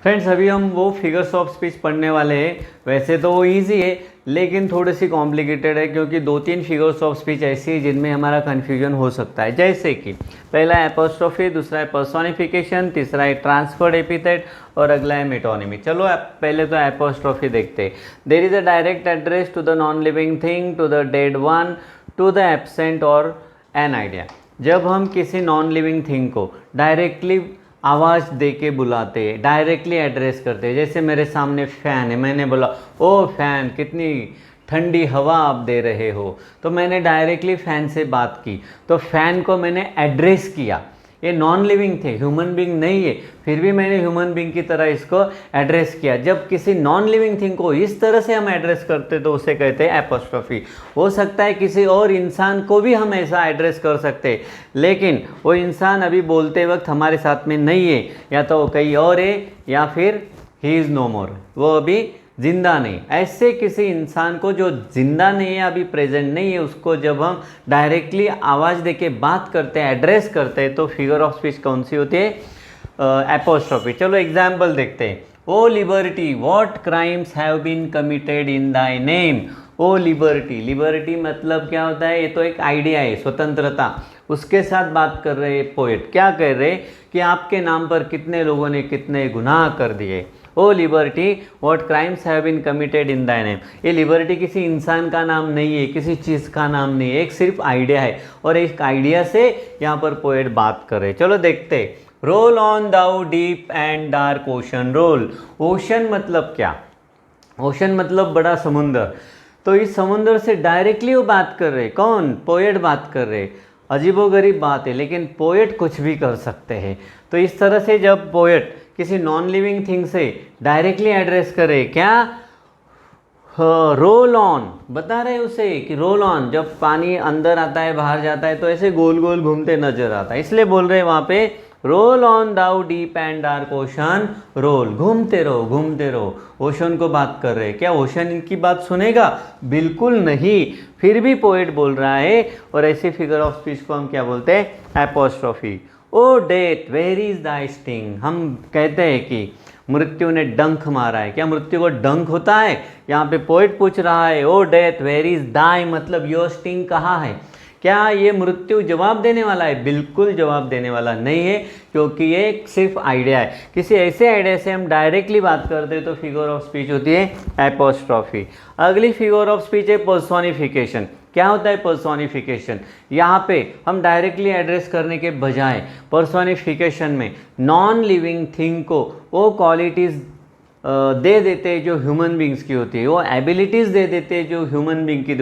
Friends अभी हम वो फिगर्स ऑफ स्पीच पढ़ने वाले हैं। वैसे तो वो इजी है लेकिन थोड़ी सी कॉम्प्लिकेटेड है, क्योंकि 2-3 फिगर्स ऑफ स्पीच ऐसी है जिनमें हमारा कन्फ्यूजन हो सकता है। जैसे कि पहला है एपोस्ट्रोफी, दूसरा है पर्सोनिफिकेशन, तीसरा है ट्रांसफर्ड एपिथेट और अगला है मेटोनिमी। चलो पहले तो एपोस्ट्रोफी देखते हैं। There is a direct address to the non living thing, to the dead one, to the absent or an idea. जब हम किसी नॉन लिविंग थिंग को डायरेक्टली आवाज़ दे के बुलाते हैं, डायरेक्टली एड्रेस करते हैं, जैसे मेरे सामने फ़ैन है, मैंने बोला ओ फ़ैन कितनी ठंडी हवा आप दे रहे हो, तो मैंने डायरेक्टली फ़ैन से बात की, तो फ़ैन को मैंने एड्रेस किया। ये नॉन लिविंग थे, ह्यूमन बीइंग नहीं है, फिर भी मैंने ह्यूमन बीइंग की तरह इसको एड्रेस किया। जब किसी नॉन लिविंग थिंग को इस तरह से हम एड्रेस करते तो उसे कहते हैं एपोस्ट्रोफी। हो सकता है किसी और इंसान को भी हम ऐसा एड्रेस कर सकते हैं, लेकिन वो इंसान अभी बोलते वक्त हमारे साथ में नहीं है, या तो वो कहीं और है या फिर ही इज़ नो मोर, वो अभी जिंदा नहीं। ऐसे किसी इंसान को जो जिंदा नहीं है, अभी प्रेजेंट नहीं है, उसको जब हम डायरेक्टली आवाज़ देके बात करते हैं, एड्रेस करते हैं, तो फिगर ऑफ स्पीच कौन सी होती है? एपोस्ट्रोफी। चलो एग्जाम्पल देखते हैं। O liberty, what crimes have been committed in thy name. O liberty, liberty मतलब क्या होता है? ये तो एक आइडिया है, स्वतंत्रता। उसके साथ बात कर रहे पोएट, क्या कह रहे कि आपके नाम पर कितने लोगों ने कितने गुनाह कर दिए। O liberty, what crimes have been committed in thy name. ये लिबर्टी किसी इंसान का नाम नहीं है, किसी चीज़ का नाम नहीं है, एक सिर्फ आइडिया है, और एक आइडिया से यहाँ पर पोएट बात कर रहे। चलो देखते। Roll on thou deep and dark ocean roll. Ocean मतलब क्या? ओशन मतलब बड़ा समुंदर। तो इस समुंदर से डायरेक्टली वो बात कर रहे। कौन? पोएट बात कर रहे। अजीबोगरीब बात है, लेकिन पोएट कुछ भी कर सकते हैं। तो इस तरह से जब पोएट किसी नॉन लिविंग थिंग से डायरेक्टली एड्रेस करे, क्या रोल ऑन बता रहे उसे कि रोल ऑन, जब पानी अंदर आता है बाहर जाता है तो ऐसे गोल गोल घूमते नजर आता है, इसलिए बोल रहे हैं वहाँ पे roll on thou deep and dark ocean roll. घूमते रहो घूमते रहो। ओशन को बात कर रहे हैं। क्या ओशन इनकी बात सुनेगा? बिल्कुल नहीं। फिर भी पोएट बोल रहा है, और ऐसी फिगर ऑफ स्पीच को हम क्या बोलते हैं? Apostrophe. O death where is thy sting. हम कहते हैं कि मृत्यु ने डंक मारा है। क्या मृत्यु को डंक होता है? यहाँ पे पोएट पूछ रहा है O death where is thy, मतलब योर स्टिंग कहाँ है? क्या ये मृत्यु जवाब देने वाला है? बिल्कुल जवाब देने वाला नहीं है, क्योंकि ये सिर्फ आइडिया है। किसी ऐसे आइडिया से हम डायरेक्टली बात करते हैं तो फिगर ऑफ स्पीच होती है एपोस्ट्रोफी। अगली फिगर ऑफ स्पीच है पर्सोनिफिकेशन। क्या होता है पर्सोनिफिकेशन? यहाँ पे हम डायरेक्टली एड्रेस करने के बजाय पर्सोनिफिकेशन में नॉन लिविंग थिंग को वो क्वालिटीज़ दे देते हैं जो ह्यूमन बींग्स की होती है, वो एबिलिटीज़ दे देते हैं जो ह्यूमन बींग की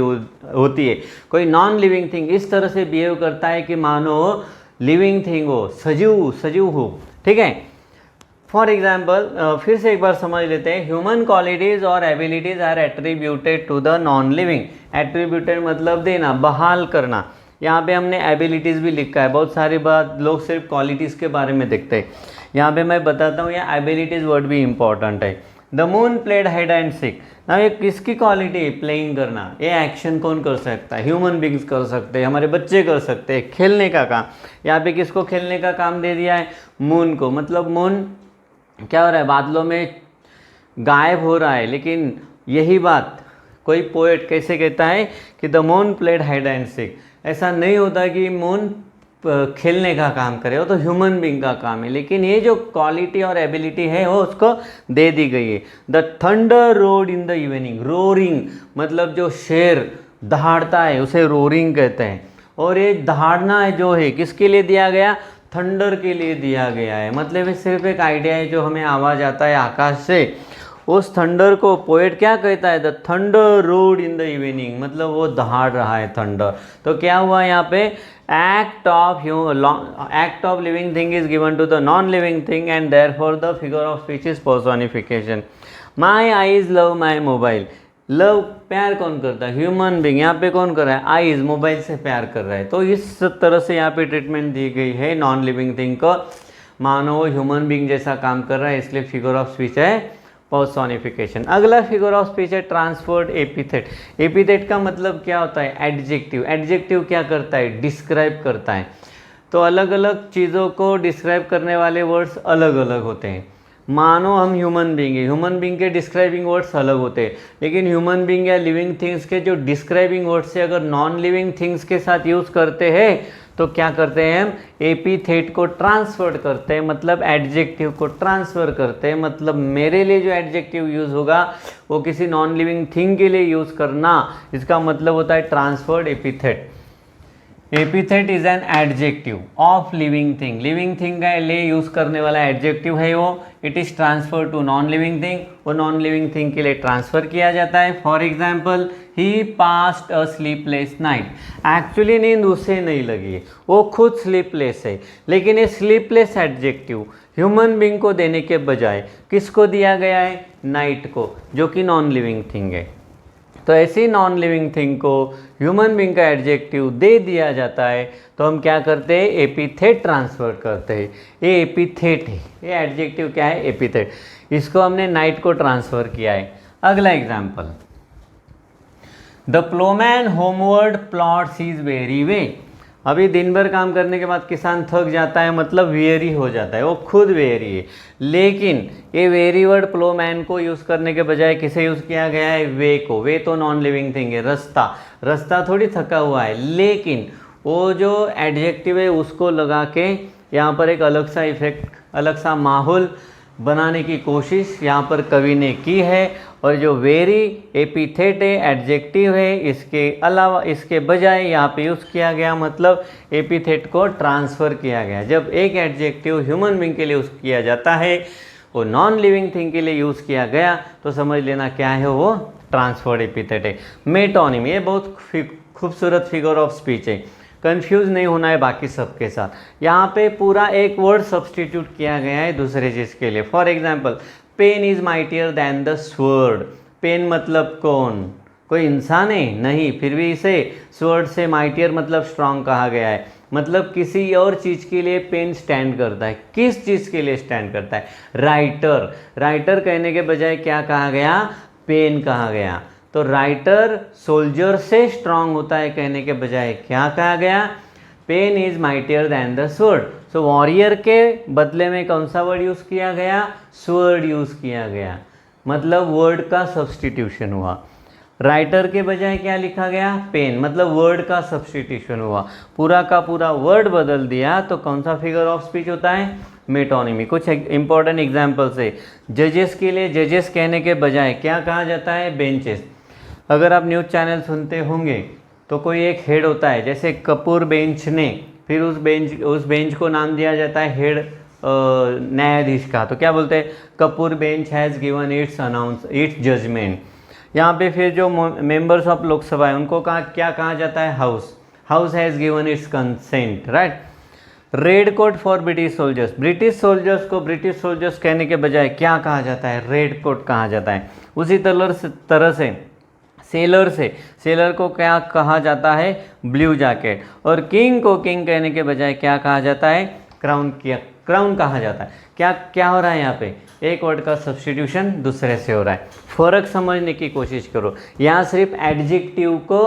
होती है। कोई नॉन लिविंग थिंग इस तरह से बिहेव करता है कि मानो लिविंग थिंग हो, सजीव हो। ठीक है। फॉर एग्जाम्पल फिर से एक बार समझ लेते हैं। ह्यूमन क्वालिटीज़ और abilities are attributed to the non living. Attributed मतलब देना, बहाल करना। यहाँ पे हमने एबिलिटीज़ भी लिखा है। बहुत सारी बात लोग सिर्फ क्वालिटीज़ के बारे में देखते हैं, यहाँ पे मैं बताता हूँ, यहाँ एबिलिटीज़ वर्ड भी इंपॉर्टेंट है। The moon played hide and seek. ना ये किसकी क्वालिटी है? प्लेइंग करना। ये एक्शन कौन कर सकता है? ह्यूमन बींग्स कर सकते हैं, हमारे बच्चे कर सकते हैं। खेलने का काम, यहाँ पे किसको खेलने का काम दे दिया है? मून को। मतलब मून क्या हो रहा है? बादलों में गायब हो रहा है। लेकिन यही बात कोई पोएट कैसे कहता है कि the moon played hide and seek. ऐसा नहीं होता कि मून खेलने का काम करे, वो तो ह्यूमन बींग का काम है, लेकिन ये जो क्वालिटी और एबिलिटी है वो उसको दे दी गई है। The thunder road in the evening. Roaring मतलब जो शेर दहाड़ता है उसे रोरिंग कहते हैं। और ये दहाड़ना है जो है किसके लिए दिया गया? थंडर के लिए दिया गया है। मतलब ये सिर्फ एक आइडिया है, जो हमें आवाज़ आता है आकाश से, उस थंडर को पोएट क्या कहता है? The thunder road in the evening, मतलब वो दहाड़ रहा है थंडर। तो क्या हुआ यहाँ पे? act of living thing is given to the non living thing, and therefore the figure of speech is personification. My eyes love my mobile. Love प्यार कौन करता है? Human being. यहाँ पे कौन कर रहा है? आइज मोबाइल से प्यार कर रहा है। तो इस तरह से यहाँ पे ट्रीटमेंट दी गई है नॉन लिविंग थिंग को, मानो वो ह्यूमन बींग जैसा काम कर रहा है, इसलिए फिगर ऑफ स्पीच है पर्सोनिफिकेशन। अगला फिगर ऑफ स्पीच है ट्रांसफर्ड एपिथेट। एपिथेट का मतलब क्या होता है? एडजेक्टिव। एडजेक्टिव क्या करता है? डिस्क्राइब करता है। तो अलग अलग चीज़ों को डिस्क्राइब करने वाले वर्ड्स अलग अलग होते हैं। मानो हम ह्यूमन बींग है, ह्यूमन बींग के डिस्क्राइबिंग वर्ड्स अलग होते हैं, लेकिन ह्यूमन बींग या लिविंग थिंग्स के जो डिस्क्राइबिंग वर्ड्स है अगर नॉन लिविंग थिंग्स के साथ यूज़ करते हैं तो क्या करते हैं हम एपिथेट को ट्रांसफर करते हैं, मतलब एडजेक्टिव को ट्रांसफर करते हैं। मतलब मेरे लिए जो एडजेक्टिव यूज़ होगा वो किसी नॉन लिविंग थिंग के लिए यूज़ करना, इसका मतलब होता है transferred epithet. Epithet is an adjective of living thing, living thing का लिए यूज करने वाला एडजेक्टिव है वो। It is transfer to non living thing, वो नॉन लिविंग थिंग के लिए ट्रांसफर किया जाता है। For example he passed a sleepless night, actually नींद उसे नहीं लगी है, वो खुद स्लीपलेस है, लेकिन ये स्लीपलेस एडजेक्टिव ह्यूमन बींग को देने के बजाय किसको दिया गया है, नाइट को, जो कि नॉन लिविंग थिंग है। तो ऐसी नॉन लिविंग थिंग को ह्यूमन बींग का एडजेक्टिव दे दिया जाता है तो हम क्या करते हैं, एपिथेट ट्रांसफर करते हैं। ये एपिथेट है, ये एडजेक्टिव क्या है, एपिथेट, इसको हमने नाइट को ट्रांसफर किया है। अगला example, the Plowman homeward plots is very way. अभी दिन भर काम करने के बाद किसान थक जाता है, मतलब वेरी हो जाता है, वो खुद वेरी है, लेकिन ये वेरी वर्ड प्लोमैन को यूज़ करने के बजाय किसे यूज़ किया गया है, वे को। वे तो नॉन लिविंग थिंग है, रास्ता, रास्ता थोड़ी थका हुआ है, लेकिन वो जो एडजेक्टिव है उसको लगा के यहाँ पर एक अलग सा इफेक्ट, अलग सा माहौल बनाने की कोशिश यहाँ पर कवि ने की है। और जो वेरी एपिथेट है, एडजेक्टिव है, इसके अलावा, इसके बजाय यहाँ पे यूज़ किया गया, मतलब एपिथेट को ट्रांसफ़र किया गया। जब एक एडजेक्टिव ह्यूमन बींग के लिए यूज़ किया जाता है, वो नॉन लिविंग थिंग के लिए यूज़ किया गया, तो समझ लेना क्या है, वो ट्रांसफर्ड एपिथेट है। मेटोनिमी, ये बहुत खूबसूरत फिगर ऑफ स्पीच है, कंफ्यूज नहीं होना है बाकी सबके साथ। यहाँ पे पूरा एक वर्ड सब्सटीट्यूट किया गया है दूसरे चीज़ के लिए। For example, pen is mightier than the sword. Pen मतलब कौन, कोई इंसान है नहीं, फिर भी इसे स्वर्ड से माइटियर मतलब स्ट्रांग कहा गया है। मतलब किसी और चीज़ के लिए पेन स्टैंड करता है, किस चीज़ के लिए स्टैंड करता है, राइटर। राइटर कहने के बजाय क्या कहा गया, पेन कहा गया। तो राइटर सोल्जर से स्ट्रांग होता है कहने के बजाय क्या कहा गया, pen is mightier than the sword. So warrior के बदले में कौन सा वर्ड यूज़ किया गया, स्वर्ड यूज़ किया गया, मतलब वर्ड का सब्सटीट्यूशन हुआ। राइटर के बजाय क्या लिखा गया, पेन, मतलब वर्ड का सब्सटीट्यूशन हुआ, पूरा का पूरा वर्ड बदल दिया, तो कौन सा फिगर ऑफ स्पीच होता है, मेटोनिमी। कुछ इंपॉर्टेंट एग्जाम्पल्स है, जजेस के लिए जजेस कहने के बजाय क्या कहा जाता है, बेंचेस। अगर आप न्यूज़ चैनल सुनते होंगे तो कोई एक हेड होता है, जैसे कपूर बेंच ने, फिर उस बेंच को नाम दिया जाता है हेड न्यायाधीश का, तो क्या बोलते हैं, Kapoor bench has given its judgement. यहाँ पे फिर जो मेंबर्स ऑफ लोकसभा है उनको क्या कहा जाता है, house has given its consent, right. Red coat for British soldiers, British soldiers को ब्रिटिश सोल्जर्स कहने के बजाय क्या कहा जाता है, रेड कोट कहा जाता है। उसी तरह से सेलर को क्या कहा जाता है, ब्लू जैकेट। और किंग को किंग कहने के बजाय क्या कहा जाता है, क्राउन कहा जाता है। क्या हो रहा है यहाँ पे, एक वर्ड का सब्स्टिट्यूशन दूसरे से हो रहा है। फर्क समझने की कोशिश करो, यहाँ सिर्फ एडजेक्टिव को,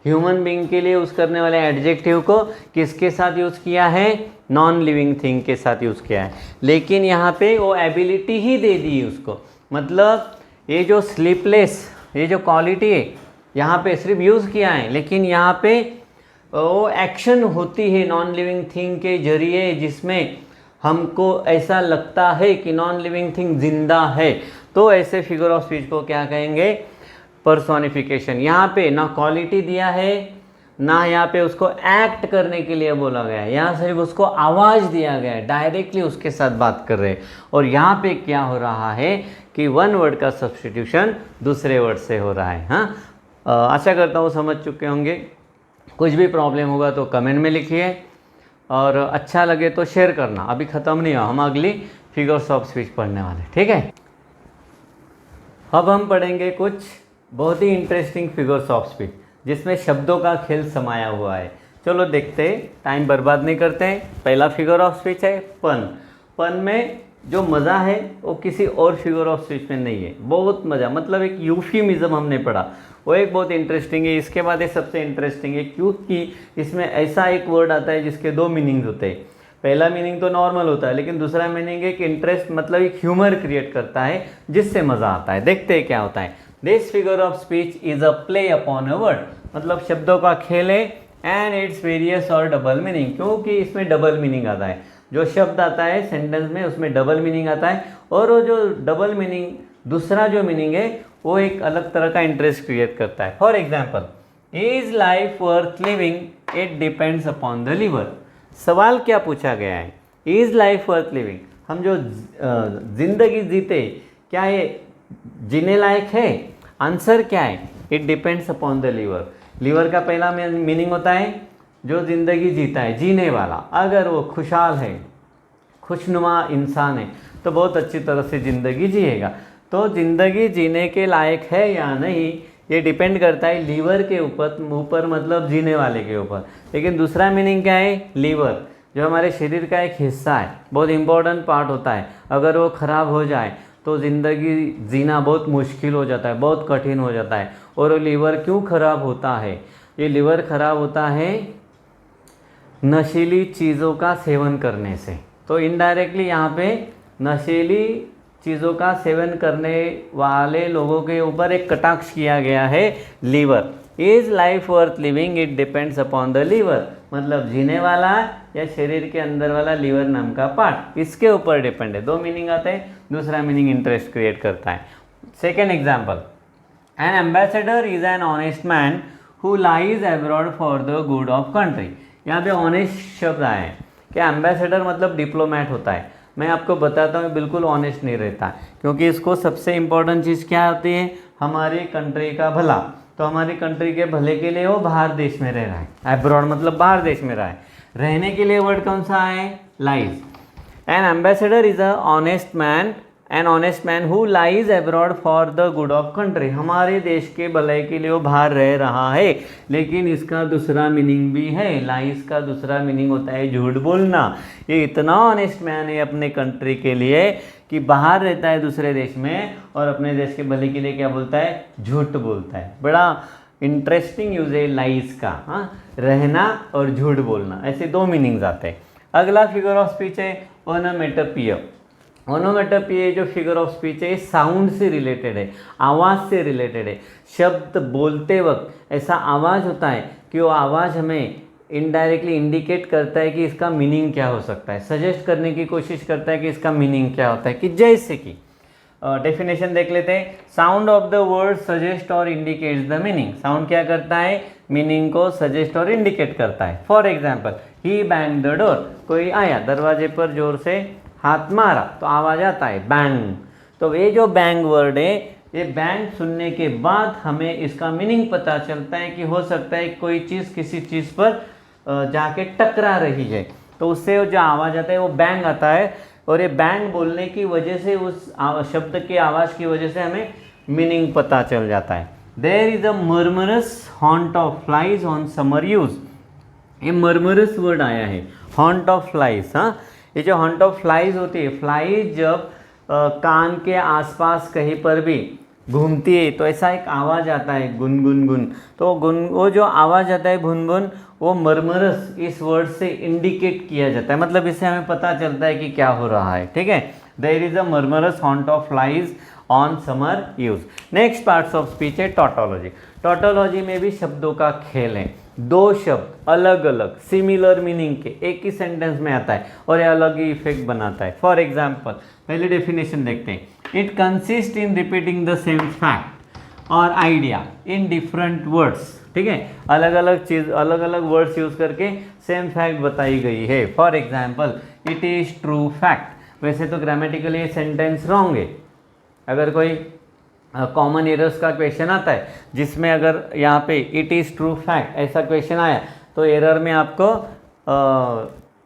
ह्यूमन बींग के लिए यूज़ करने वाले एडजेक्टिव को किसके साथ यूज़ किया है, नॉन लिविंग थिंग के साथ यूज़ किया है, लेकिन यहाँ पे वो एबिलिटी ही दे दी उसको। मतलब ये जो स्लीपलेस, ये जो क्वालिटी है यहाँ पे सिर्फ यूज़ किया है, लेकिन यहाँ पे वो एक्शन होती है नॉन लिविंग थिंग के जरिए, जिसमें हमको ऐसा लगता है कि नॉन लिविंग थिंग जिंदा है। तो ऐसे फिगर ऑफ स्पीच को क्या कहेंगे, पर्सोनिफिकेशन। यहाँ पे ना क्वालिटी दिया है, ना यहाँ पे उसको एक्ट करने के लिए बोला गया है, यहाँ सिर्फ उसको आवाज़ दिया गया है, डायरेक्टली उसके साथ बात कर रहे हैं। और यहाँ पे क्या हो रहा है कि वन वर्ड का सब्स्टिट्यूशन दूसरे वर्ड से हो रहा है। हाँ, आशा करता हूँ समझ चुके होंगे। कुछ भी प्रॉब्लम होगा तो कमेंट में लिखिए, और अच्छा लगे तो शेयर करना। अभी ख़त्म नहीं हुआ, हम अगली फिगर्स ऑफ स्पीच पढ़ने वाले, ठीक है। अब हम पढ़ेंगे कुछ बहुत ही इंटरेस्टिंग फिगर्स ऑफ स्पीच जिसमें शब्दों का खेल समाया हुआ है। चलो देखते हैं, टाइम बर्बाद नहीं करते हैं। पहला फिगर ऑफ स्पीच है पन। पन में जो मज़ा है वो किसी और फिगर ऑफ स्पीच में नहीं है। बहुत मज़ा, मतलब एक यूफिमिज्म हमने पढ़ा, वो एक बहुत इंटरेस्टिंग है। इसके बाद ये सबसे इंटरेस्टिंग है क्योंकि इसमें ऐसा एक वर्ड आता है जिसके दो मीनिंग्स होते हैं। पहला मीनिंग तो नॉर्मल होता है, लेकिन दूसरा मीनिंग एक इंटरेस्ट मतलब एक ह्यूमर क्रिएट करता है जिससे मज़ा आता है। देखते हैं क्या होता है। This figure of speech is a play upon a word, मतलब शब्दों का खेल है, एंड इट्स वेरियस और डबल मीनिंग, क्योंकि इसमें डबल मीनिंग आता है। जो शब्द आता है सेंटेंस में उसमें डबल मीनिंग आता है, और वो जो डबल मीनिंग दूसरा जो मीनिंग है वो एक अलग तरह का इंटरेस्ट क्रिएट करता है। For example, is life worth living, it depends upon the liver. सवाल क्या पूछा गया है, इज लाइफ वर्थ लिविंग, हम जो जिंदगी जीते क्या ये जीने लायक है? आंसर क्या है? It depends upon the liver. Liver का पहला मीनिंग होता है जो जिंदगी जीता है, जीने वाला। अगर वो खुशहाल है, खुशनुमा इंसान है, तो बहुत अच्छी तरह से ज़िंदगी जिएगा। तो ज़िंदगी जीने के लायक है या नहीं, ये डिपेंड करता है लीवर के ऊपर मतलब जीने वाले के ऊपर। लेकिन दूसरा मीनिंग क्या है? लीवर जो हमारे शरीर का एक हिस्सा है, बहुत इंपॉर्टेंट पार्ट होता है, अगर वो ख़राब हो जाए तो ज़िंदगी जीना बहुत मुश्किल हो जाता है, बहुत कठिन हो जाता है। और वो लीवर क्यों ख़राब होता है? ये लीवर ख़राब होता है नशीली चीज़ों का सेवन करने से। तो इनडायरेक्टली यहाँ पे नशीली चीज़ों का सेवन करने वाले लोगों के ऊपर एक कटाक्ष किया गया है, liver. Is life worth living, it depends upon the liver, मतलब जीने वाला या शरीर के अंदर वाला लीवर नाम का पार्ट, इसके ऊपर डिपेंड है। दो मीनिंग आते हैं, दूसरा मीनिंग इंटरेस्ट क्रिएट करता है। Second example, N ambassador is an honest man who lies abroad for the good of country. यहाँ पे ऑनेस्ट शब्द आए हैं कि एम्बेसडर मतलब डिप्लोमेट होता है। मैं आपको बताता हूँ बिल्कुल ऑनेस्ट नहीं रहता, क्योंकि इसको सबसे इम्पोर्टेंट चीज़ क्या होती है? हमारी कंट्री का भला। तो हमारी कंट्री के भले के लिए वो बाहर देश में रह रहा है। एब्रॉड मतलब बाहर देश में रहा है। रहने के लिए वर्ड कौन सा है? Lies. N ambassador is a honest man, an honest man who lies abroad for the good of country. हमारे देश के भलाई के लिए वो बाहर रह रहा है। लेकिन इसका दूसरा मीनिंग भी है। लाइज का दूसरा मीनिंग होता है झूठ बोलना। ये इतना ऑनेस्ट मैन है अपने कंट्री के लिए कि बाहर रहता है दूसरे देश में, और अपने देश के भले के लिए क्या बोलता है? झूठ बोलता है। बड़ा इंटरेस्टिंग यूज है लाइज का। हाँ, रहना और झूठ बोलना, ऐसे दो मीनिंग्स आते हैं। अगला फिगर ऑफ स्पीच है ओनोमेटोपिया। ओनोमेटोपिया जो फिगर ऑफ स्पीच है साउंड से रिलेटेड है, आवाज़ से रिलेटेड है। शब्द बोलते वक्त ऐसा आवाज़ होता है कि वो आवाज़ हमें इनडायरेक्टली इंडिकेट करता है कि इसका मीनिंग क्या हो सकता है, सजेस्ट करने की कोशिश करता है कि इसका मीनिंग क्या होता है। कि जैसे कि डेफिनेशन देख लेते हैं। Sound of the word suggest और इंडिकेट्स द मीनिंग। साउंड क्या करता है? मीनिंग को सजेस्ट और इंडिकेट करता है। For example, he bang the door, कोई आया दरवाजे पर जोर से हाथ मारा तो आवाज़ आता है बैंग। तो ये जो बैंग वर्ड है, ये बैंग सुनने के बाद हमें इसका मीनिंग पता चलता है कि हो सकता है कोई चीज़ किसी चीज़ पर जाके टकरा रही है, तो उससे जो आवाज़ आता है वो बैंग आता है। और ये बैंग बोलने की वजह से, उस शब्द की आवाज़ की वजह से हमें मीनिंग पता चल जाता है। There is a murmurous haunt of flies on summer eves. ये मर्मरस वर्ड आया है, हॉन्ट ऑफ फ्लाइज। हाँ, ये जो हॉन्ट ऑफ फ्लाइज होती है, फ्लाइज जब कान के आसपास कहीं पर भी घूमती है तो ऐसा एक आवाज़ आता है, गुन गुन गुन। तो वो जो आवाज़ आता है गुन गुन, वो मर्मरस इस वर्ड से इंडिकेट किया जाता है, मतलब इससे हमें पता चलता है कि क्या हो रहा है। ठीक है, there is a murmurous haunt of flies on summer eves. Next parts of speech है टॉटोलॉजी। टॉटोलॉजी में भी शब्दों का खेल है। दो शब्द अलग अलग सिमिलर मीनिंग के एक ही सेंटेंस में आता है और ये अलग ही इफेक्ट बनाता है। फॉर एग्जाम्पल, पहले डेफिनेशन देखते हैं। It consist in repeating the same fact और आइडिया इन डिफरेंट वर्ड्स। ठीक है, अलग अलग चीज़, अलग अलग वर्ड्स यूज करके सेम फैक्ट बताई गई है। For example, it is true fact. वैसे तो ग्रामेटिकली ये सेंटेंस रॉन्ग है। अगर कोई कॉमन एरर्स का क्वेश्चन आता है जिसमें अगर यहाँ पे इट इज़ ट्रू फैक्ट ऐसा क्वेश्चन आया, तो एरर में आपको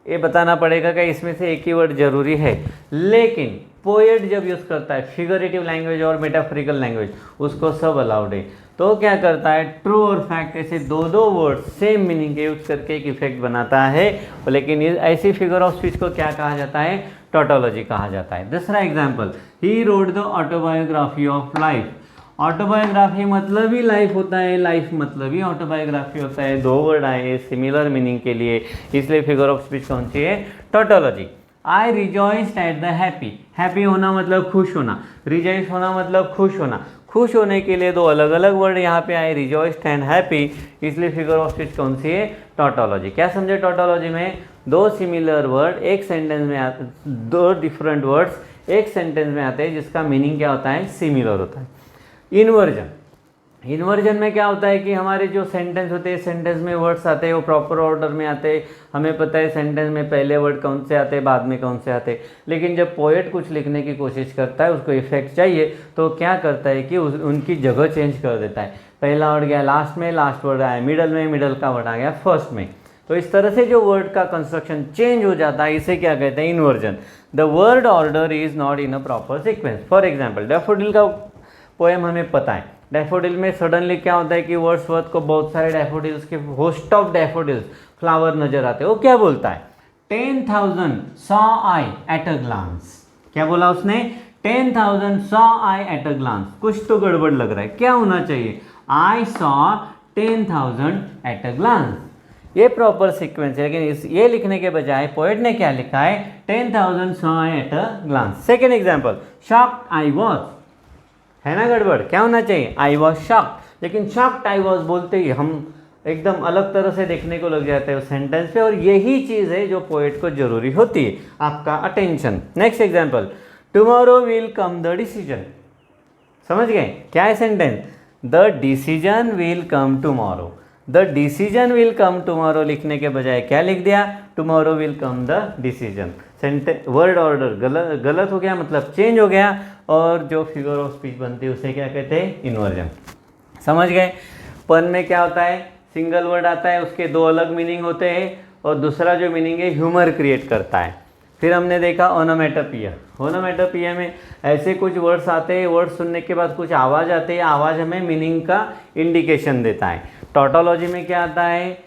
ये बताना पड़ेगा कि इसमें से एक ही वर्ड जरूरी है। लेकिन पोएट जब यूज़ करता है फिगरेटिव लैंग्वेज और मेटाफोरिकल लैंग्वेज, उसको सब अलाउड है। तो क्या करता है, ट्रू और फैक्ट ऐसे दो दो वर्ड सेम मीनिंग के यूज करके एक इफेक्ट बनाता है। लेकिन ऐसी फिगर ऑफ स्पीच को क्या कहा जाता है? टॉटोलॉजी कहा जाता है। दूसरा example, he road the autobiography of life autobiography मतलब ही लाइफ होता है, लाइफ मतलब ही ऑटोबायोग्राफी होता है। दो वर्ड आए सिमिलर मीनिंग के लिए, इसलिए फिगर ऑफ स्पीच कौन सी है? Tautology. I rejoiced at the happy. Happy होना मतलब खुश होना, रिजॉइस होना मतलब खुश होना। खुश होने के लिए दो अलग अलग वर्ड यहाँ पे आए, रिजॉइस्ड एंड हैप्पी, इसलिए फिगर ऑफ स्पीच कौन सी है? टोटोलॉजी। क्या समझे टोटोलॉजी में? दो सिमिलर वर्ड एक सेंटेंस में आते, दो डिफरेंट वर्ड्स एक सेंटेंस में आते हैं जिसका मीनिंग क्या होता है? सिमिलर होता है। इन्वर्जन, इन्वर्जन में क्या होता है कि हमारे जो सेंटेंस होते हैं, सेंटेंस में वर्ड्स आते हैं वो प्रॉपर ऑर्डर में आते हैं, हमें पता है सेंटेंस में पहले वर्ड कौन से आते हैं, बाद में कौन से आते हैं। लेकिन जब पोएट कुछ लिखने की कोशिश करता है, उसको इफेक्ट चाहिए, तो क्या करता है कि उनकी जगह चेंज कर देता है। पहला वर्ड गया लास्ट में, लास्ट वर्ड आया मिडल में, मिडल का वर्ड आ गया फर्स्ट में। तो इस तरह से जो वर्ड का कंस्ट्रक्शन चेंज हो जाता है, इसे क्या कहते हैं? Inversion. The word order is not in a proper sequence. For example daffodil का पोएम हमें पता है, डैफोडिल में सडनली क्या होता है कि वर्ड्सवर्थ को बहुत सारे डैफोडिल्स के होस्ट ऑफ डैफोडिल्स फ्लावर नजर आते हैं। वो क्या बोलता है? 10,000 saw I at a glance. क्या बोला उसने? 10,000 saw I at a glance. कुछ तो गड़बड़ लग रहा है, क्या होना चाहिए? I saw 10,000 at a glance. ये प्रॉपर सीक्वेंस है, लेकिन ये लिखने के बजाय पोएट ने क्या लिखा है? 10,000 saw I at a glance. Second example, shocked I was, है ना गड़बड़? क्या होना चाहिए? I was shocked. लेकिन शॉक्ड आई वॉज बोलते ही हम एकदम अलग तरह से देखने को लग जाते हैं उस सेंटेंस पे, और यही चीज़ है जो पोएट को जरूरी होती है, आपका attention. Next example, tomorrow will come the decision. समझ गए क्या है sentence? The decision will come tomorrow. The decision will come tomorrow लिखने के बजाय क्या लिख दिया? Tomorrow will come the decision. Sentence word order गलत हो गया, मतलब चेंज हो गया, और जो फिगर ऑफ स्पीच बनती है उसे क्या कहते हैं? इन्वर्जन। समझ गए? पन में क्या होता है? सिंगल वर्ड आता है, उसके दो अलग मीनिंग होते हैं, और दूसरा जो मीनिंग है ह्यूमर क्रिएट करता है। फिर हमने देखा ओनोमेटोपिया। ओनोमेटोपिया में ऐसे कुछ वर्ड्स आते हैं, वर्ड सुनने के बाद कुछ आवाज़ आती है, आवाज़ हमें मीनिंग का इंडिकेशन देता है। टोटोलॉजी में क्या आता है?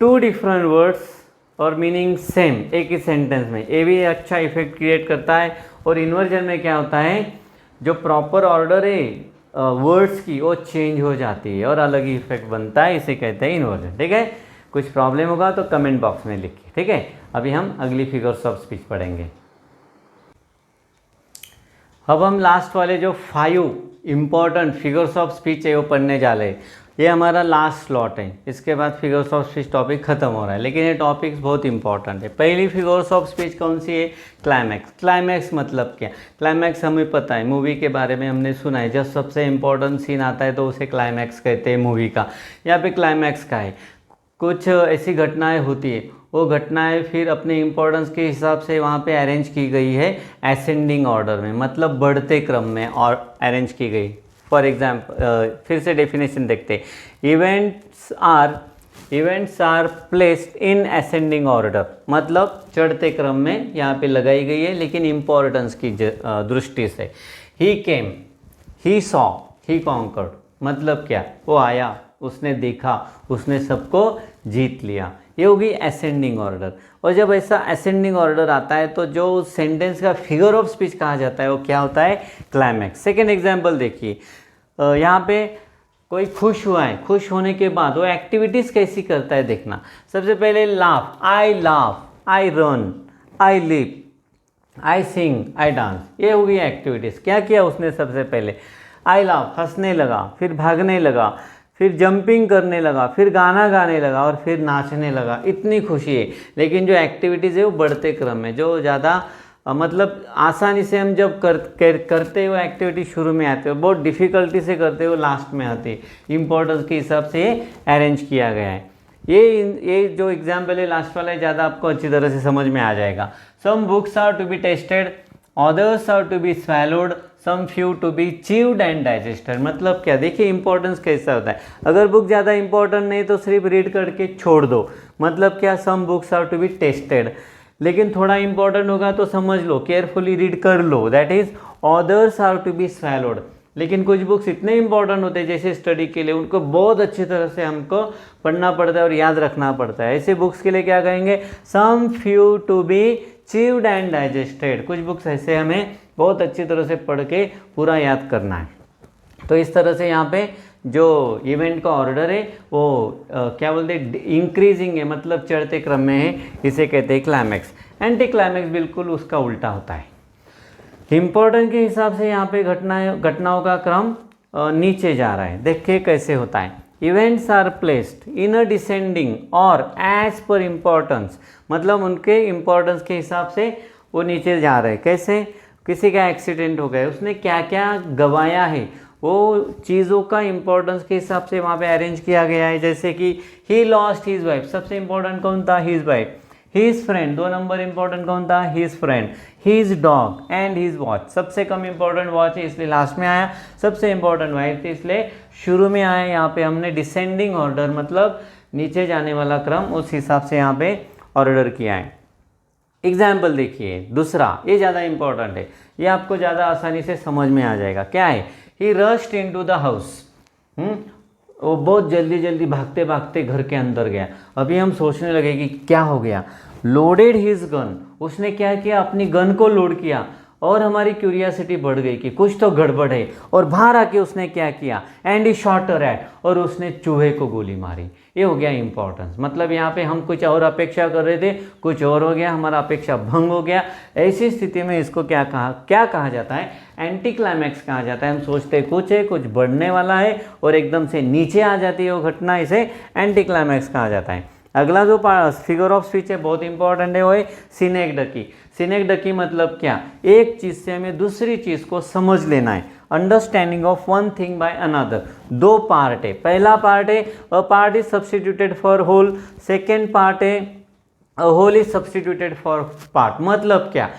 टू डिफरेंट वर्ड्स और मीनिंग सेम एक ही सेंटेंस में, ये भी अच्छा इफेक्ट क्रिएट करता है। और इन्वर्जन में क्या होता है? जो प्रॉपर ऑर्डर है वर्ड्स की वो चेंज हो जाती है और अलग ही इफेक्ट बनता है, इसे कहते हैं इन्वर्जन। ठीक है? कुछ प्रॉब्लम होगा तो कमेंट बॉक्स में लिखिए। ठीक है? अभी हम अगली फिगर्स ऑफ स्पीच पढ़ेंगे। अब हम लास्ट वाले जो 5 इंपॉर्टेंट फिगर्स ऑफ स्पीच है वो पढ़ने जा रहे हैं। ये हमारा लास्ट स्लॉट है, इसके बाद फिगर्स ऑफ स्पीच टॉपिक खत्म हो रहा है, लेकिन ये टॉपिक्स बहुत इंपॉर्टेंट है। पहली फिगर्स ऑफ स्पीच कौन सी है? क्लाइमैक्स। क्लाइमैक्स मतलब क्या? क्लाइमैक्स हमें पता है, मूवी के बारे में हमने सुना है, जब सबसे इंपॉर्टेंट सीन आता है तो उसे क्लाइमैक्स कहते हैं मूवी का। यहाँ पे क्लाइमैक्स का है, कुछ ऐसी घटनाएं होती है, वो घटनाएं फिर अपने इम्पोर्टेंस के हिसाब से वहाँ पे अरेंज की गई है असेंडिंग ऑर्डर में, मतलब बढ़ते क्रम में और अरेंज की गई। फॉर एग्जाम्पल फिर से डेफिनेशन देखते हैं। Events are placed in ascending order, मतलब चढ़ते क्रम में यहाँ पे लगाई गई है, लेकिन इम्पोर्टेंस की दृष्टि से। ही केम, ही सॉ, ही कॉन्कर्ड, मतलब क्या? वो आया, उसने देखा, उसने सबको जीत लिया। ये होगी असेंडिंग ऑर्डर। और जब ऐसा असेंडिंग ऑर्डर आता है तो जो सेंटेंस का फिगर ऑफ स्पीच कहा जाता है वो क्या होता है? क्लाइमैक्स। सेकेंड एग्जाम्पल देखिए, यहाँ पे कोई खुश हुआ है, खुश होने के बाद वो एक्टिविटीज़ कैसी करता है देखना। सबसे पहले laugh, I run, I leap, I sing, I dance, ये हो गई एक्टिविटीज़। क्या किया उसने? सबसे पहले आई लाफ, हंसने लगा, फिर भागने लगा, फिर जंपिंग करने लगा, फिर गाना गाने लगा, और फिर नाचने लगा। इतनी खुशी है। लेकिन जो एक्टिविटीज़ है वो बढ़ते क्रम में, जो ज़्यादा मतलब आसानी से हम जब करते हुए एक्टिविटी शुरू में आते हो, बहुत डिफ़िकल्टी से करते हुए लास्ट में आती है। इम्पोर्टेंस के हिसाब से अरेंज किया गया है। ये जो एग्जाम्पल है लास्ट वाला, ज़्यादा आपको अच्छी तरह से समझ में आ जाएगा। Some books are to be tasted, others are to be swallowed, some few to be chewed and digested. मतलब क्या? देखिए इंपॉर्टेंस कैसा होता है। अगर बुक ज़्यादा इंपॉर्टेंट नहीं तो सिर्फ रीड करके छोड़ दो, मतलब क्या? Some books are to be tasted. लेकिन थोड़ा इंपॉर्टेंट होगा तो समझ लो, केयरफुली रीड कर लो, that is others are to be swallowed. लेकिन कुछ बुक्स इतने इंपॉर्टेंट होते हैं जैसे स्टडी के लिए, उनको बहुत अच्छी तरह से हमको पढ़ना पड़ता है और याद रखना पड़ता है। ऐसे बुक्स के लिए क्या कहेंगे? Some few to be chewed and digested. कुछ बुक्स ऐसे हमें बहुत अच्छी तरह से पढ़ के पूरा याद करना है। तो इस तरह से यहाँ पे जो इवेंट का ऑर्डर है वो क्या बोलते हैं, इंक्रीजिंग है, मतलब चढ़ते क्रम में है, इसे कहते हैं क्लाइमैक्स। एंटी क्लाइमैक्स बिल्कुल उसका उल्टा होता है। इम्पोर्टेंट के हिसाब से यहाँ पे घटनाओं का क्रम नीचे जा रहा है। देखिए कैसे होता है। Events are placed in a descending और एज पर इम्पोर्टेंस, मतलब उनके इम्पोर्टेंस के हिसाब से वो नीचे जा रहे हैं। कैसे? किसी का एक्सीडेंट हो गया, उसने क्या क्या गंवाया है, वो चीज़ों का इम्पोर्टेंस के हिसाब से वहाँ पे अरेंज किया गया है। जैसे कि ही लॉस्ट हिज वाइफ, सबसे इम्पोर्टेंट कौन था? His wife. His friend, 2 number important कौन था? His friend. His dog and his watch, सबसे कम इम्पोर्टेंट वॉच है इसलिए लास्ट में आया। सबसे इम्पोर्टेंट वाइफ थी इसलिए शुरू में आया। यहाँ पे हमने डिसेंडिंग ऑर्डर, मतलब नीचे जाने वाला क्रम, उस हिसाब से यहाँ पे ऑर्डर किया है। एग्जाम्पल देखिए दूसरा, ये ज़्यादा इंपॉर्टेंट है, ये आपको ज़्यादा आसानी से समझ में आ जाएगा। क्या है? He rushed into the house, वो बहुत जल्दी जल्दी भागते भागते घर के अंदर गया। अभी हम सोचने लगे कि क्या हो गया। लोडेड हिज गन, उसने क्या किया? अपनी गन को लोड किया, और हमारी क्यूरियासिटी बढ़ गई कि कुछ तो गड़बड़ है, और बाहर आके उसने क्या किया? And he shot a rat, और उसने चूहे को गोली मारी। ये हो गया इंपॉर्टेंस। मतलब यहाँ पे हम कुछ और अपेक्षा कर रहे थे, कुछ और हो गया, हमारा अपेक्षा भंग हो गया। ऐसी स्थिति में इसको क्या कहा जाता है? एंटी क्लाइमैक्स कहा जाता है। हम सोचते कुछ है, कुछ बढ़ने वाला है, और एकदम से नीचे आ जाती है वो घटना, इसे एंटी क्लाइमैक्स कहा जाता है। अगला जो फिगर ऑफ स्पीच है बहुत इंपॉर्टेंट है, वो है सिनेक्डकी। सिनेक्डकी मतलब क्या? एक चीज़ से हमें दूसरी चीज़ को समझ लेना है। Understanding of one thing by another. 2 part है। पहला पार्ट है a part is substituted for whole. Second part है a whole is substituted for part. मतलब क्या?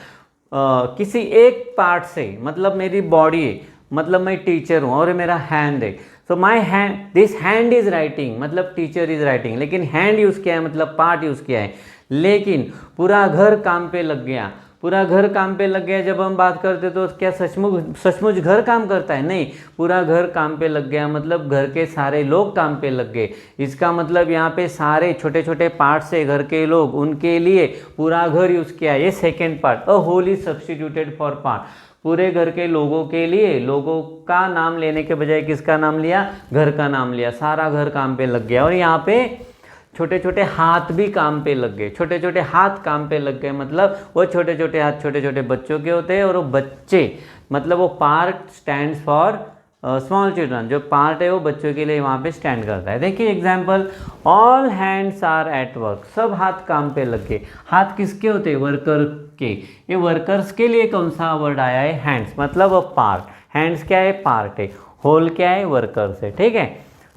किसी एक पार्ट से, मतलब मेरी बॉडी है, मतलब मैं टीचर हूँ और मेरा हैंड है, so my hand, this hand is writing, मतलब टीचर इज राइटिंग, लेकिन हैंड यूज़ किया है, मतलब पार्ट यूज़ किया है। लेकिन पूरा घर काम पे लग गया, पूरा घर काम पे लग गया। जब हम बात करते तो क्या सचमुच घर काम करता है? नहीं, पूरा घर काम पे लग गया मतलब घर के सारे लोग काम पे लग गए। इसका मतलब यहाँ पे सारे छोटे छोटे पार्ट से घर के लोग, उनके लिए पूरा घर यूज़ किया। ये second part. A whole is substituted for part. पूरे घर के लोगों के लिए, लोगों का नाम लेने के बजाय किसका नाम लिया? घर का नाम लिया। सारा घर काम पे लग गया। और यहाँ पे छोटे छोटे हाथ भी काम पे लग गए। छोटे छोटे हाथ काम पे लग गए मतलब वो छोटे छोटे हाथ छोटे छोटे बच्चों के होते हैं, और वो बच्चे मतलब वो part stands for small children. जो पार्ट है वो बच्चों के लिए वहाँ पे स्टैंड करता है। देखिए example, all hands are at work. सब हाथ काम पे लग गए। हाथ किसके होते हैं? वर्कर के। ये वर्कर्स के लिए कौन सा वर्ड आया है? हैंड्स, मतलब पार्ट। हैंड्स क्या है? पार्ट है। होल क्या है? वर्कर्स है। ठीक है।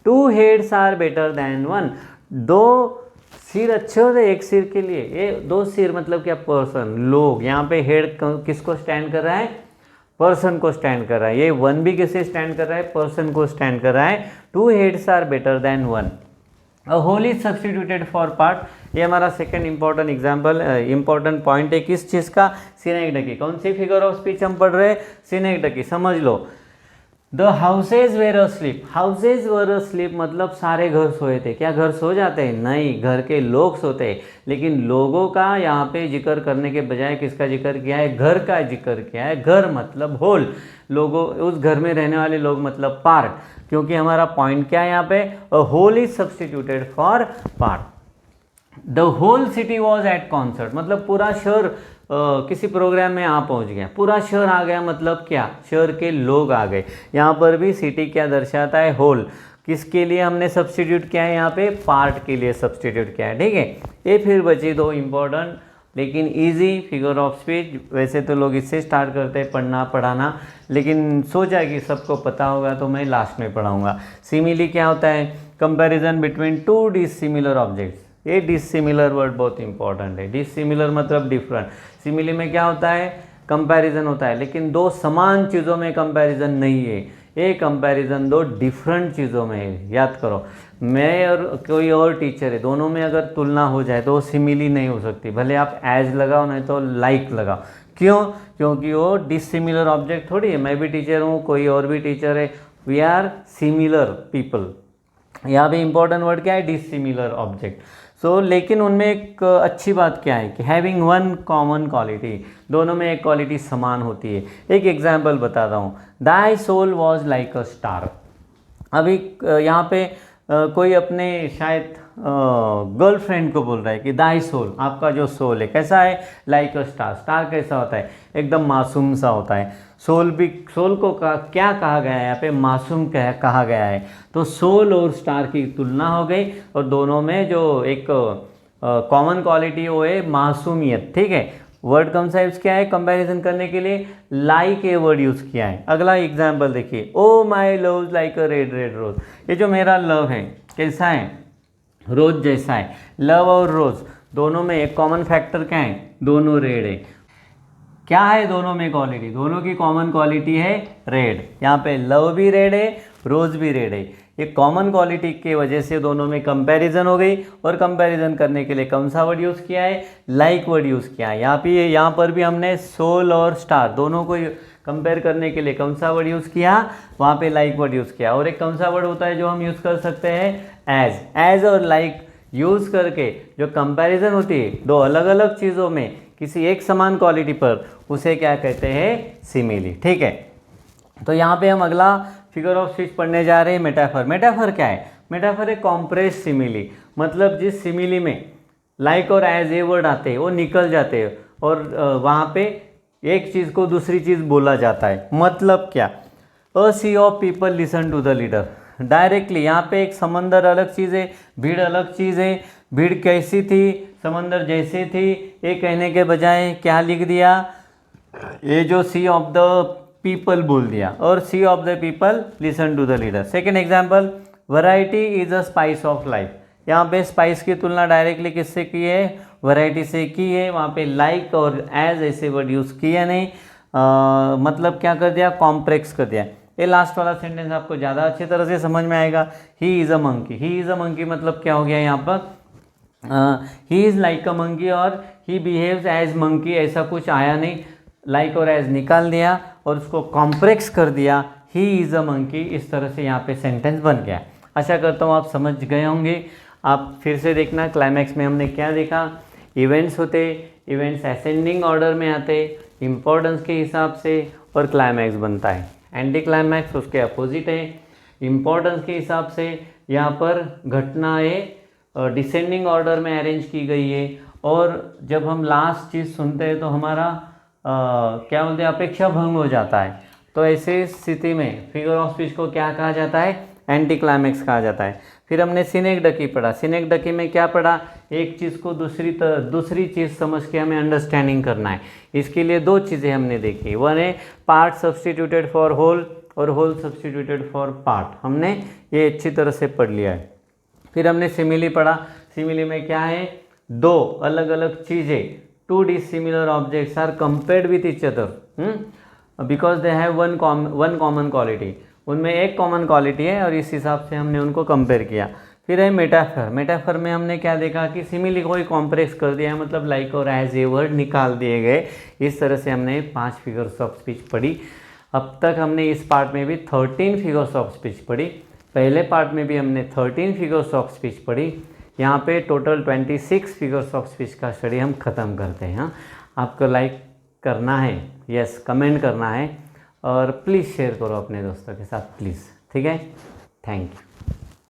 2 हेड्स आर बेटर देन 1। 2 सिर अच्छे होते एक सिर के लिए। ये 2 सिर मतलब क्या? पर्सन, लोग। यहाँ पे हेड किसको स्टैंड कर रहा है? पर्सन को स्टैंड कर रहा है। ये 1 भी किसे स्टैंड कर रहा है? पर्सन को स्टैंड कर रहा है। 2 heads are better than 1। A whole is substituted for part. ये हमारा second important example, important point है किस चीज़ का? सिनेक्डकी। कौन सी फिगर ऑफ स्पीच हम पढ़ रहे हैं? सिनेक्डकी। समझ लो। The houses were asleep. Houses were asleep मतलब सारे घर सोए थे। क्या घर सो जाते हैं? नहीं, घर के लोग सोते हैं। लेकिन लोगों का यहाँ पे जिक्र करने के बजाय किसका जिक्र किया है? घर का जिक्र किया है। घर मतलब होल, लोगों, उस घर में रहने वाले लोग मतलब पार्ट। क्योंकि हमारा पॉइंट क्या है यहाँ पे? A whole is substituted for part. The whole city was at concert मतलब पूरा शहर किसी प्रोग्राम में आ पहुंच गया। पूरा शहर आ गया मतलब क्या? शहर के लोग आ गए। यहाँ पर भी सिटी क्या दर्शाता है? होल। किसके लिए हमने सब्सटीट्यूट किया है? यहाँ पे पार्ट के लिए सब्सटीट्यूट किया है। ठीक है। ये फिर बची 2 इम्पोर्टेंट लेकिन इजी फिगर ऑफ स्पीच। वैसे तो लोग इससे स्टार्ट करते हैं पढ़ना पढ़ाना, लेकिन सोचा कि सबको पता होगा तो मैं लास्ट में पढ़ाऊँगा। सिमिली क्या होता है? Comparison between 2 dissimilar objects. ये डिसिमिलर वर्ड बहुत इंपॉर्टेंट है। डिसिमिलर मतलब डिफरेंट। सिमिली में क्या होता है? कंपैरिजन होता है, लेकिन 2 समान चीज़ों में कंपैरिजन नहीं है। ये कंपैरिजन 2 डिफरेंट चीज़ों में है। याद करो, मैं और कोई और टीचर है, दोनों में अगर तुलना हो जाए तो वो सिमिली नहीं हो सकती। भले आप एज लगाओ नहीं तो लाइक लगाओ। क्यों? क्योंकि वो डिसिमिलर ऑब्जेक्ट थोड़ी है। मैं भी टीचर हूँ, कोई और भी टीचर है, वी आर सिमिलर पीपल। यहाँ पे इंपॉर्टेंट वर्ड क्या है? Dissimilar object. सो लेकिन उनमें एक अच्छी बात क्या है कि हैविंग वन कॉमन क्वालिटी, दोनों में एक क्वालिटी समान होती है। एक एग्जाम्पल बताता हूँ, thy soul was like a star. अभी यहाँ पे कोई अपने शायद गर्लफ्रेंड को बोल रहा है कि दाई सोल, आपका जो सोल है कैसा है, लाइक अ स्टार। स्टार कैसा होता है, एकदम मासूम सा होता है। सोल भी, सोल को क्या कहा गया है यहाँ पे, मासूम कहा गया है। तो सोल और स्टार की तुलना हो गई और दोनों में जो एक कॉमन क्वालिटी वो है मासूमियत। ठीक है, वर्ड कौन सा यूज़ किया है कंपैरिजन करने के लिए, लाइक ए वर्ड यूज़ किया है। अगला एग्जाम्पल देखिए, oh my love like a red red rose. ये जो मेरा लव है कैसा है, रोज जैसा है। लव और रोज दोनों में एक कॉमन फैक्टर क्या है, दोनों रेड है। क्या है दोनों में क्वालिटी, दोनों की कॉमन क्वालिटी है रेड। यहाँ पे लव भी रेड है, रोज भी रेड है। ये कॉमन क्वालिटी की वजह से दोनों में कंपैरिजन हो गई और कंपैरिजन करने के लिए कौन सा वर्ड यूज़ किया है, लाइक वर्ड यूज़ किया है। यहाँ पर भी हमने सोल और स्टार दोनों को कंपेयर करने के लिए कौन सा वर्ड यूज़ किया, वहाँ पे लाइक वर्ड यूज़ किया। और एक कौन सा वर्ड होता है जो हम यूज़ कर सकते हैं, एज। एज और लाइक यूज़ करके जो कंपैरिजन होती है दो अलग अलग चीज़ों में किसी एक समान क्वालिटी पर, उसे क्या कहते हैं, सिमिली। ठीक है, तो यहाँ पे हम अगला फिगर ऑफ स्पीच पढ़ने जा रहे हैं, मेटाफर। मेटाफर क्या है, मेटाफर एक कॉम्प्रेस सिमिली, मतलब जिस सिमिली में लाइक और एज ए वर्ड आते हैं वो निकल जाते हैं और वहाँ पे एक चीज़ को दूसरी चीज़ बोला जाता है। मतलब क्या, a sea of people listen to the leader. Directly यहाँ पे एक समंदर अलग चीज़ है, भीड़ अलग चीज़ है। भीड़ कैसी थी, समंदर जैसी थी, ये कहने के बजाय क्या लिख दिया, ये जो सी ऑफ द पीपल बोल दिया, और sea of the people listen to the leader. Second example, variety is a spice of life. यहाँ पे स्पाइस की तुलना डायरेक्टली किससे की है, वैरायटी से की है। वहाँ पे लाइक और एज ऐसे वर्ड यूज़ किया नहीं, मतलब क्या कर दिया, कॉम्प्लेक्स कर दिया। ये लास्ट वाला सेंटेंस आपको ज़्यादा अच्छी तरह से समझ में आएगा। He is a monkey, he is a monkey मतलब क्या हो गया यहाँ पर, he is like a monkey और ही बिहेव्स एज मंकी, ऐसा कुछ आया नहीं। लाइक और एज निकाल दिया और उसको कॉम्प्लेक्स कर दिया, ही इज़ अ मंकी। इस तरह से यहाँ पे सेंटेंस बन गया। आशा करता हूँ आप समझ गए होंगे। आप फिर से देखना, क्लाइमैक्स में हमने क्या देखा, इवेंट्स होते, इवेंट्स असेंडिंग ऑर्डर में आते इम्पोर्टेंस के हिसाब से, और क्लाइमैक्स बनता है। एंटी क्लाइमैक्स उसके अपोजिट है, इम्पोर्टेंस के हिसाब से। यहाँ पर घटनाएं डिसेंडिंग ऑर्डर में अरेंज की गई है, और जब हम लास्ट चीज़ सुनते हैं तो हमारा क्या बोलते हैं, अपेक्षा भंग हो जाता है। तो ऐसे स्थिति में फिगर ऑफ स्पीच को क्या कहा जाता है, एंटी क्लाइमैक्स कहा जाता है। फिर हमने सिनेक्डकी पढ़ा। सिनेक्डकी में क्या पढ़ा, एक चीज़ को दूसरी चीज़ समझ के हमें अंडरस्टैंडिंग करना है। इसके लिए दो चीज़ें हमने देखी, वन है पार्ट सब्सटीट्यूटेड फॉर होल और होल सब्सटीट्यूटेड फॉर पार्ट। हमने ये अच्छी तरह से पढ़ लिया है। फिर हमने सिमिली पढ़ा। सिमिली में क्या है, दो अलग अलग चीज़ें, two dissimilar objects are compared with each other because they have one common quality. उनमें एक कॉमन क्वालिटी है और इस हिसाब से हमने उनको कंपेयर किया। फिर है मेटाफर। मेटाफर में हमने क्या देखा कि सिमिली को ही कॉम्प्लेक्स कर दिया है, मतलब लाइक और एज ए वर्ड निकाल दिए गए। इस तरह से हमने 5 फिगर्स ऑफ स्पीच पढ़ी। अब तक हमने इस पार्ट में भी 13 फिगर्स ऑफ स्पीच पढ़ी। पहले पार्ट में भी हमने 13 फिगर्स ऑफ स्पीच पढ़ी। यहाँ पे टोटल 26 फिगर्स ऑफ स्पीच का स्टडी हम ख़त्म करते हैं। हाँ, आपको लाइक करना है, यस, कमेंट करना है, और प्लीज़ शेयर करो अपने दोस्तों के साथ, प्लीज़। ठीक है, थैंक यू।